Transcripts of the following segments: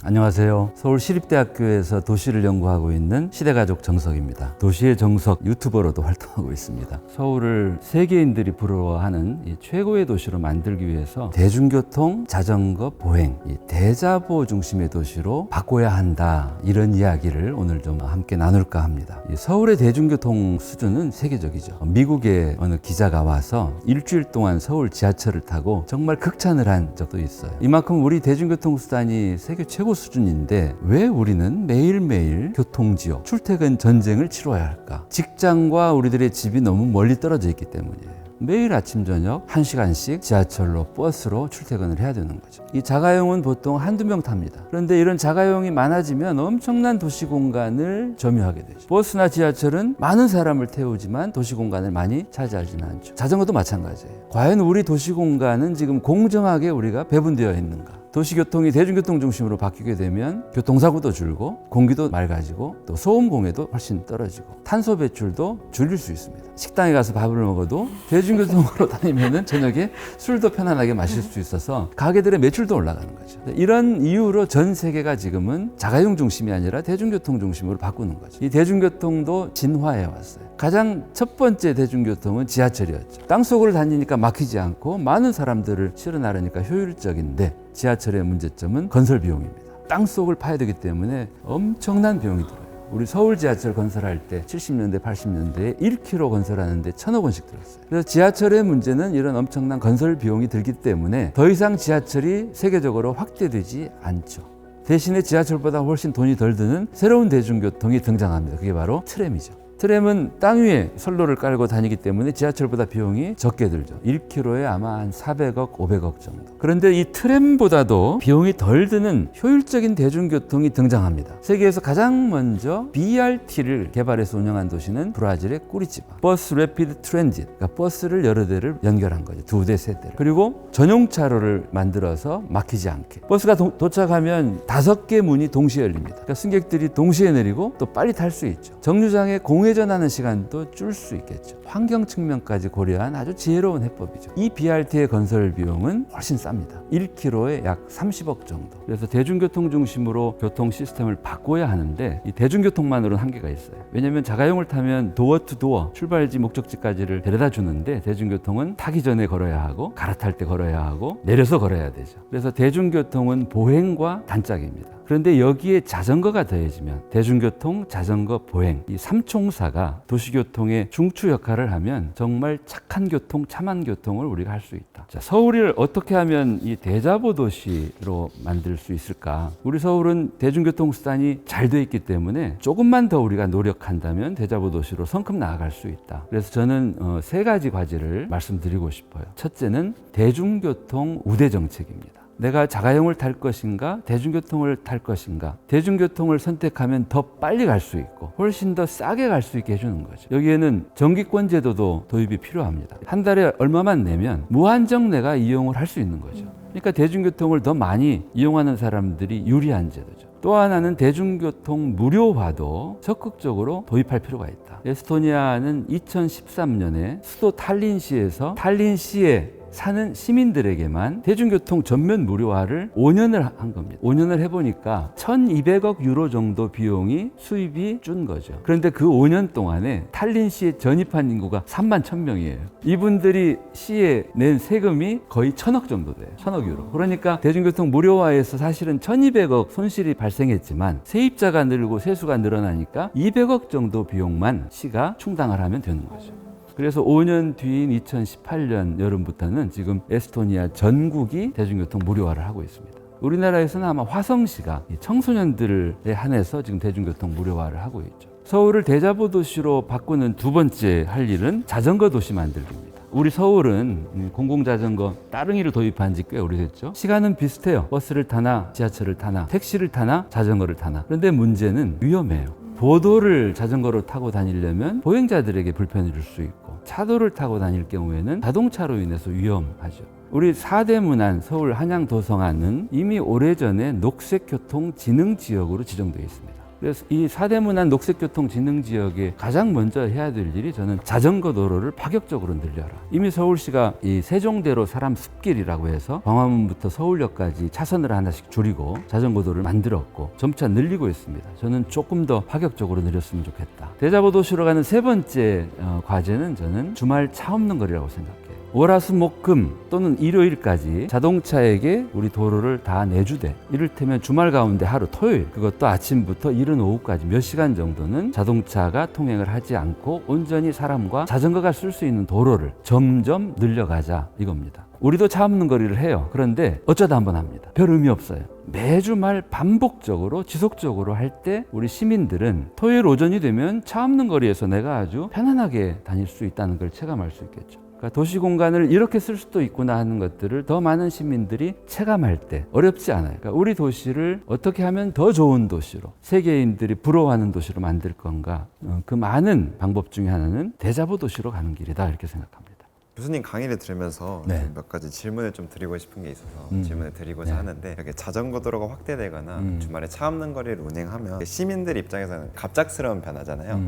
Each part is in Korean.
안녕하세요. 서울시립대학교에서 도시를 연구하고 있는 시대가족 정석입니다. 도시의 정석 유튜버로도 활동하고 있습니다. 서울을 세계인들이 부러워하는 이 최고의 도시로 만들기 위해서 대중교통, 자전거, 보행, 이 대자보 중심의 도시로 바꿔야 한다. 이런 이야기를 오늘 좀 함께 나눌까 합니다. 이 서울의 대중교통 수준은 세계적이죠. 미국의 어느 기자가 와서 일주일 동안 서울 지하철을 타고 정말 극찬을 한 적도 있어요. 이만큼 우리 대중교통 수단이 세계 최고 수준인데 왜 우리는 매일매일 교통지옥, 출퇴근 전쟁을 치러야 할까? 직장과 우리들의 집이 너무 멀리 떨어져 있기 때문이에요. 매일 아침 저녁 1시간씩 지하철로 버스로 출퇴근을 해야 되는 거죠. 이 자가용은 보통 한두 명 탑니다. 그런데 이런 자가용이 많아지면 엄청난 도시 공간을 점유하게 되죠. 버스나 지하철은 많은 사람을 태우지만 도시 공간을 많이 차지하지는 않죠. 자전거도 마찬가지예요. 과연 우리 도시 공간은 지금 공정하게 우리가 배분되어 있는가? 도시교통이 대중교통 중심으로 바뀌게 되면 교통사고도 줄고 공기도 맑아지고 또 소음 공해도 훨씬 떨어지고 탄소 배출도 줄일 수 있습니다. 식당에 가서 밥을 먹어도 대중교통으로 다니면은 저녁에 술도 편안하게 마실 수 있어서 가게들의 매출도 올라가는 거죠. 이런 이유로 전 세계가 지금은 자가용 중심이 아니라 대중교통 중심으로 바꾸는 거죠. 이 대중교통도 진화해 왔어요. 가장 첫 번째 대중교통은 지하철이었죠. 땅속을 다니니까 막히지 않고 많은 사람들을 실어 나르니까 효율적인데 지하철의 문제점은 건설 비용입니다. 땅속을 파야 되기 때문에 엄청난 비용이 들어요. 우리 서울 지하철 건설할 때 70년대, 80년대에 1km 건설하는데 1,000억 원씩 들었어요. 그래서 지하철의 문제는 이런 엄청난 건설 비용이 들기 때문에 더 이상 지하철이 세계적으로 확대되지 않죠. 대신에 지하철보다 훨씬 돈이 덜 드는 새로운 대중교통이 등장합니다. 그게 바로 트램이죠. 트램은 땅 위에 선로를 깔고 다니기 때문에 지하철보다 비용이 적게 들죠. 1km에 아마 한 400억, 500억 정도. 그런데 이 트램보다도 비용이 덜 드는 효율적인 대중교통이 등장합니다. 세계에서 가장 먼저 BRT를 개발해서 운영한 도시는 브라질의 꾸리치바. 버스 래피드 트랜짓, 그러니까 버스를 여러 대를 연결한 거죠. 2대, 3대를. 그리고 전용 차로를 만들어서 막히지 않게. 버스가 도착하면 5개 문이 동시에 열립니다. 그러니까 승객들이 동시에 내리고 또 빨리 탈 수 있죠. 정류장에 공회전하는 시간도 줄 수 있겠죠. 환경 측면까지 고려한 아주 지혜로운 해법이죠. 이 BRT의 건설 비용은 훨씬 쌉니다. 1km에 약 30억 정도. 그래서 대중교통 중심으로 교통 시스템을 바꿔야 하는데 이 대중교통만으로는 한계가 있어요. 왜냐하면 자가용을 타면 도어 투 도어, 출발지 목적지까지를 데려다 주는데 대중교통은 타기 전에 걸어야 하고 갈아탈 때 걸어야 하고 내려서 걸어야 되죠. 그래서 대중교통은 보행과 단짝입니다. 그런데 여기에 자전거가 더해지면 대중교통, 자전거, 보행 이 삼총사가 도시교통의 중추 역할을 하면 정말 착한 교통, 참한 교통을 우리가 할 수 있다. 자, 서울을 어떻게 하면 이 대자보 도시로 만들 수 있을까? 우리 서울은 대중교통 수단이 잘 돼 있기 때문에 조금만 더 우리가 노력한다면 대자보 도시로 성큼 나아갈 수 있다. 그래서 저는 3가지 과제를 말씀드리고 싶어요. 첫째는 대중교통 우대 정책입니다. 내가 자가용을 탈 것인가 대중교통을 탈 것인가. 대중교통을 선택하면 더 빨리 갈 수 있고 훨씬 더 싸게 갈 수 있게 해주는 거죠. 여기에는 정기권 제도도 도입이 필요합니다. 한 달에 얼마만 내면 무한정 내가 이용을 할 수 있는 거죠. 그러니까 대중교통을 더 많이 이용하는 사람들이 유리한 제도죠. 또 하나는 대중교통 무료화도 적극적으로 도입할 필요가 있다. 에스토니아는 2013년에 수도 탈린시에서 탈린시에 사는 시민들에게만 대중교통 전면 무료화를 5년을 한 겁니다. 5년을 해보니까 1,200억 유로 정도 비용이 수입이 준 거죠. 그런데 그 5년 동안에 탈린시에 전입한 인구가 3만 1,000명이에요. 이분들이 시에 낸 세금이 거의 1,000억 정도 돼요. 1,000억 유로. 그러니까 대중교통 무료화에서 사실은 1,200억 손실이 발생했지만 세입자가 늘고 세수가 늘어나니까 200억 정도 비용만 시가 충당을 하면 되는 거죠. 그래서 5년 뒤인 2018년 여름부터는 지금 에스토니아 전국이 대중교통 무료화를 하고 있습니다. 우리나라에서는 아마 화성시가 청소년들에 한해서 지금 대중교통 무료화를 하고 있죠. 서울을 대자보 도시로 바꾸는 두 번째 할 일은 자전거 도시 만들기입니다. 우리 서울은 공공자전거 따릉이를 도입한 지 꽤 오래됐죠. 시간은 비슷해요. 버스를 타나 지하철을 타나 택시를 타나 자전거를 타나. 그런데 문제는 위험해요. 보도를 자전거로 타고 다니려면 보행자들에게 불편을 줄 수 있고 차도를 타고 다닐 경우에는 자동차로 인해서 위험하죠. 우리 4대 문안 서울 한양 도성안은 이미 오래전에 녹색교통 진흥지역으로 지정되어 있습니다. 그래서 이 사대문안 녹색교통진흥지역에 가장 먼저 해야 될 일이 저는 자전거 도로를 파격적으로 늘려라. 이미 서울시가 이 세종대로 사람 숲길이라고 해서 광화문부터 서울역까지 차선을 하나씩 줄이고 자전거 도로를 만들었고 점차 늘리고 있습니다. 저는 조금 더 파격적으로 늘렸으면 좋겠다. 대자보 도시로 가는 세 번째 과제는 저는 주말 차 없는 거리라고 생각해요. 월화수목금 또는 일요일까지 자동차에게 우리 도로를 다 내주되, 이를테면 주말 가운데 하루 토요일, 그것도 아침부터 이른 오후까지 몇 시간 정도는 자동차가 통행을 하지 않고 온전히 사람과 자전거가 쓸 수 있는 도로를 점점 늘려가자, 이겁니다. 우리도 차 없는 거리를 해요. 그런데 어쩌다 한번 합니다. 별 의미 없어요. 매주 말 반복적으로 지속적으로 할 때 우리 시민들은 토요일 오전이 되면 차 없는 거리에서 내가 아주 편안하게 다닐 수 있다는 걸 체감할 수 있겠죠. 그러니까 도시 공간을 이렇게 쓸 수도 있구나 하는 것들을 더 많은 시민들이 체감할 때 어렵지 않아요. 그러니까 우리 도시를 어떻게 하면 더 좋은 도시로, 세계인들이 부러워하는 도시로 만들 건가, 그 많은 방법 중에 하나는 대자보 도시로 가는 길이다, 이렇게 생각합니다. 교수님 강의를 들으면서 네. 몇 가지 질문을 좀 드리고 싶은 게 있어서 질문을 드리고자 네. 하는데, 이렇게 자전거 도로가 확대되거나 주말에 차 없는 거리를 운행하면 시민들 입장에서는 갑작스러운 변화잖아요.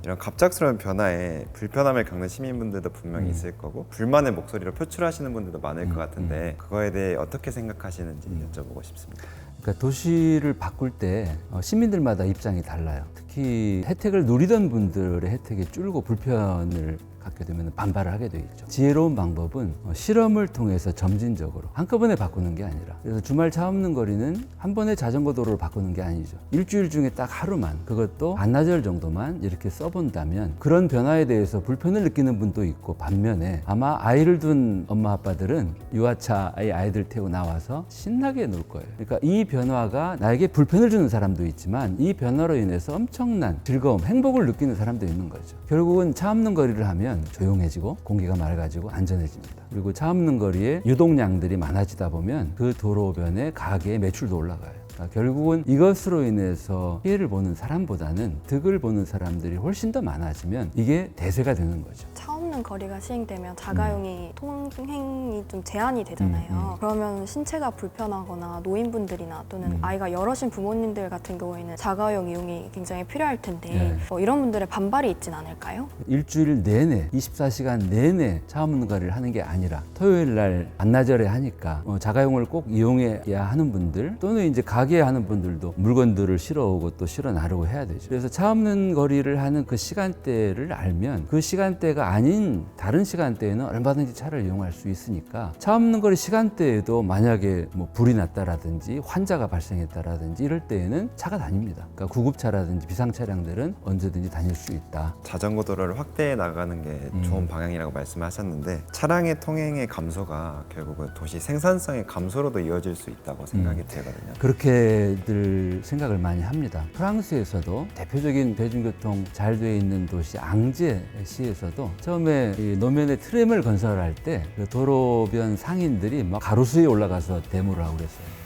이런 갑작스러운 변화에 불편함을 겪는 시민분들도 분명히 있을 거고, 불만의 목소리를 표출하시는 분들도 많을 것 같은데, 그거에 대해 어떻게 생각하시는지 여쭤보고 싶습니다. 그러니까 도시를 바꿀 때 시민들마다 입장이 달라요. 특히 혜택을 누리던 분들의 혜택이 줄고 불편을 갖게 되면 반발을 하게 되겠죠. 지혜로운 방법은 실험을 통해서 점진적으로 한꺼번에 바꾸는 게 아니라, 그래서 주말 차 없는 거리는 한 번에 자전거 도로를 바꾸는 게 아니죠. 일주일 중에 딱 하루만, 그것도 반나절 정도만 이렇게 써본다면 그런 변화에 대해서 불편을 느끼는 분도 있고, 반면에 아마 아이를 둔 엄마 아빠들은 유아차에 아이들 태우고 나와서 신나게 놀 거예요. 그러니까 이 변화가 나에게 불편을 주는 사람도 있지만 이 변화로 인해서 엄청난 즐거움, 행복을 느끼는 사람도 있는 거죠. 결국은 차 없는 거리를 하면 조용해지고 공기가 맑아지고 안전해집니다. 그리고 차 없는 거리에 유동량들이 많아지다 보면 그 도로변에 가게의 매출도 올라가요. 그러니까 결국은 이것으로 인해서 피해를 보는 사람보다는 득을 보는 사람들이 훨씬 더 많아지면 이게 대세가 되는 거죠. 차 없는 거리가 시행되면 자가용이 통행이 좀 제한이 되잖아요. 그러면 신체가 불편하거나 노인분들이나 또는 아이가 여럿인 부모님들 같은 경우에는 자가용 이용이 굉장히 필요할 텐데 이런 분들의 반발이 있진 않을까요? 일주일 내내 24시간 내내 차 없는 거리를 하는 게 아니라 토요일 날 반나절에 하니까 자가용을 꼭 이용해야 하는 분들, 또는 이제 가게 하는 분들도 물건들을 실어오고 또 실어 나르고 해야 되죠. 그래서 차 없는 거리를 하는 그 시간대를 알면 그 시간대가 아닌 다른 시간대에는 얼마든지 차를 이용할 수 있으니까, 차 없는 거리 시간대에도 만약에 뭐 불이 났다라든지 환자가 발생했다라든지 이럴 때에는 차가 다닙니다. 그러니까 구급차라든지 비상 차량들은 언제든지 다닐 수 있다. 자전거 도로를 확대해 나가는 게 좋은 방향이라고 말씀하셨는데, 차량의 통행의 감소가 결국은 도시 생산성의 감소로도 이어질 수 있다고 생각이 들거든요. 그렇게들 생각을 많이 합니다. 프랑스에서도 대표적인 대중교통 잘 돼 있는 도시 앙제시에서도 처음에 이 노면에 트램을 건설할 때 그 도로변 상인들이 막 가로수에 올라가서 데모를 하고 그랬어요.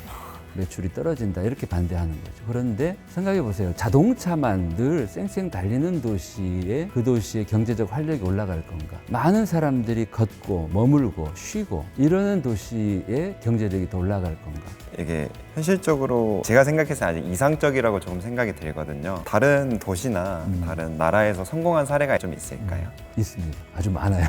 매출이 떨어진다, 이렇게 반대하는 거죠. 그런데 생각해 보세요. 자동차만 늘 쌩쌩 달리는 도시에 그 도시의 경제적 활력이 올라갈 건가? 많은 사람들이 걷고 머물고 쉬고 이러는 도시의 경제력이 더 올라갈 건가? 이게 현실적으로 제가 생각해서 아직 이상적이라고 조금 생각이 들거든요. 다른 도시나 다른 나라에서 성공한 사례가 좀 있을까요? 있습니다. 아주 많아요.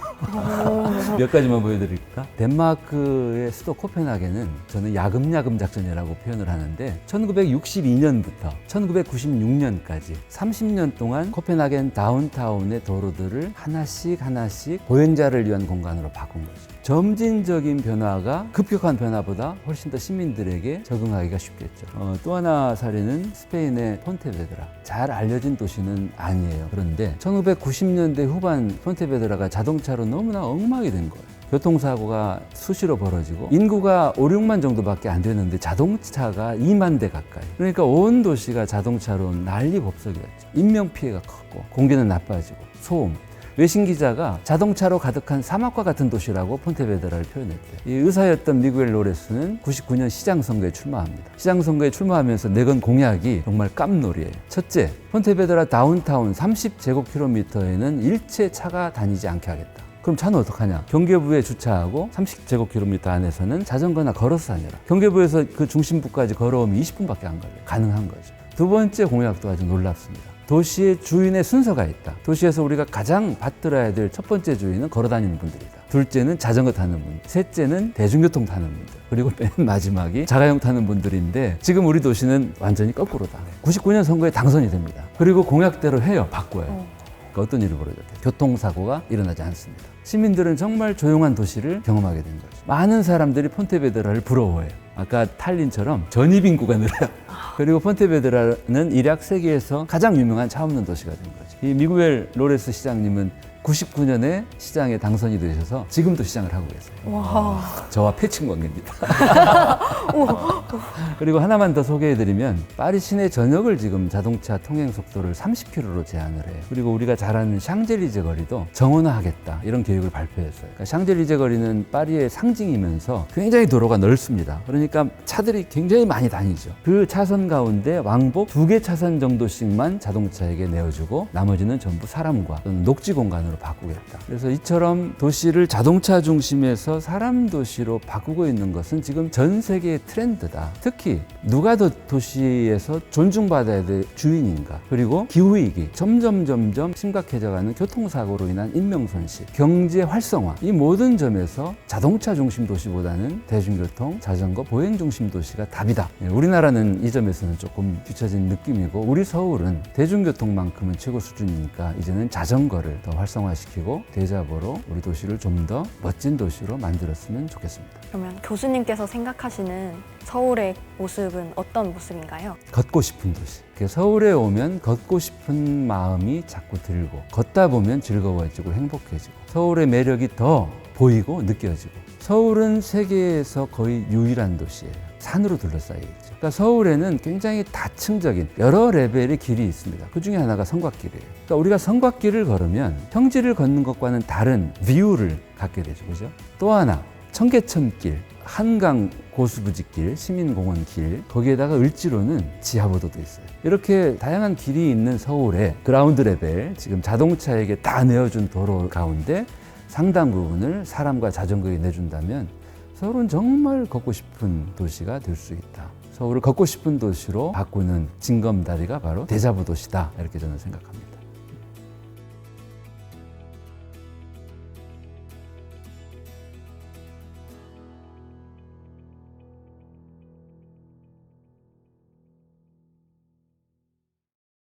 몇 가지만 보여드릴까? 덴마크의 수도 코펜하겐은 저는 야금야금 작전이라고 표현을 하는데, 1962년부터 1996년까지 30년 동안 코펜하겐 다운타운의 도로들을 하나씩 보행자를 위한 공간으로 바꾼 거죠. 점진적인 변화가 급격한 변화보다 훨씬 더 시민들에게 적응하기가 쉽겠죠. 또 하나 사례는 스페인의 폰테베드라. 잘 알려진 도시는 아니에요. 그런데 1990년대 후반 폰테베드라가 자동차로 너무나 엉망이 된 거예요. 교통사고가 수시로 벌어지고 인구가 5, 6만 정도밖에 안 되는데 자동차가 2만 대 가까이. 그러니까 온 도시가 자동차로 난리법석이었죠. 인명피해가 컸고 공기는 나빠지고 소음. 외신 기자가 자동차로 가득한 사막과 같은 도시라고 폰테베드라를 표현했대요. 이 의사였던 미구엘 로레스는 99년 시장 선거에 출마합니다. 시장 선거에 출마하면서 내건 공약이 정말 깜놀이에요. 첫째, 폰테베드라 다운타운 30제곱킬로미터에는 일체 차가 다니지 않게 하겠다. 그럼 차는 어떡하냐? 경계부에 주차하고 30제곱킬로미터 안에서는 자전거나 걸어서 다녀라. 경계부에서 그 중심부까지 걸어오면 20분밖에 안 걸려요. 가능한 거죠. 두 번째 공약도 아주 놀랍습니다. 도시의 주인의 순서가 있다. 도시에서 우리가 가장 받들어야 될 첫 번째 주인은 걸어다니는 분들이다. 둘째는 자전거 타는 분들, 셋째는 대중교통 타는 분들, 그리고 맨 마지막이 자가용 타는 분들인데 지금 우리 도시는 완전히 거꾸로다. 99년 선거에 당선이 됩니다. 그리고 공약대로 해요. 바꿔요. 그러니까 어떤 일이 벌어졌대요? 교통사고가 일어나지 않습니다. 시민들은 정말 조용한 도시를 경험하게 된 거죠. 많은 사람들이 폰테베드라를 부러워해요. 아까 탈린처럼 전입인구가 늘어요. 그리고 폰테베드라는 일약 세계에서 가장 유명한 차 없는 도시가 된 거죠. 이 미구엘 로레스 시장님은 99년에 시장에 당선이 되셔서 지금도 시장을 하고 계세요. 와. 저와 패친 관계입니다. 그리고 하나만 더 소개해드리면 파리 시내 전역을 지금 자동차 통행 속도를 30km로 제한을 해요. 그리고 우리가 잘 아는 샹젤리제 거리도 정원화하겠다 이런 계획을 발표했어요. 그러니까 샹젤리제 거리는 파리의 상징이면서 굉장히 도로가 넓습니다. 그러니까 차들이 굉장히 많이 다니죠. 그 차선 가운데 왕복 2개 차선 정도씩만 자동차에게 내어주고 나머지는 전부 사람과 또는 녹지 공간으로 바꾸겠다. 그래서 이처럼 도시를 자동차 중심에서 사람 도시로 바꾸고 있는 것은 지금 전 세계의 트렌드다. 특히 누가 더 도시에서 존중받아야 될 주인인가. 그리고 기후위기, 점점 심각해져가는 교통사고로 인한 인명손실, 경제 활성화, 이 모든 점에서 자동차 중심 도시보다는 대중교통, 자전거, 보행 중심 도시가 답이다. 우리나라는 이 점에서는 조금 뒤처진 느낌이고 우리 서울은 대중교통만큼은 최고 수준이니까 이제는 자전거를 더 활성화시키고 대자보로 우리 도시를 좀 더 멋진 도시로 만들었으면 좋겠습니다. 그러면 교수님께서 생각하시는 서울의 모습은 어떤 모습인가요? 걷고 싶은 도시. 서울에 오면 걷고 싶은 마음이 자꾸 들고 걷다 보면 즐거워지고 행복해지고 서울의 매력이 더 보이고 느껴지고 서울은 세계에서 거의 유일한 도시예요. 산으로 둘러싸여 있죠. 그러니까 서울에는 굉장히 다층적인 여러 레벨의 길이 있습니다. 그 중에 하나가 성곽길이에요. 그러니까 우리가 성곽길을 걸으면 평지를 걷는 것과는 다른 뷰를 갖게 되죠. 그죠? 또 하나, 청계천길, 한강 고수부지길, 시민공원길, 거기에다가 을지로는 지하보도도 있어요. 이렇게 다양한 길이 있는 서울의 그라운드 레벨, 지금 자동차에게 다 내어준 도로 가운데 상당 부분을 사람과 자전거에 내준다면 서울은 정말 걷고 싶은 도시가 될 수 있다. 서울을 걷고 싶은 도시로 바꾸는 징검다리가 바로 대자보 도시다. 이렇게 저는 생각합니다.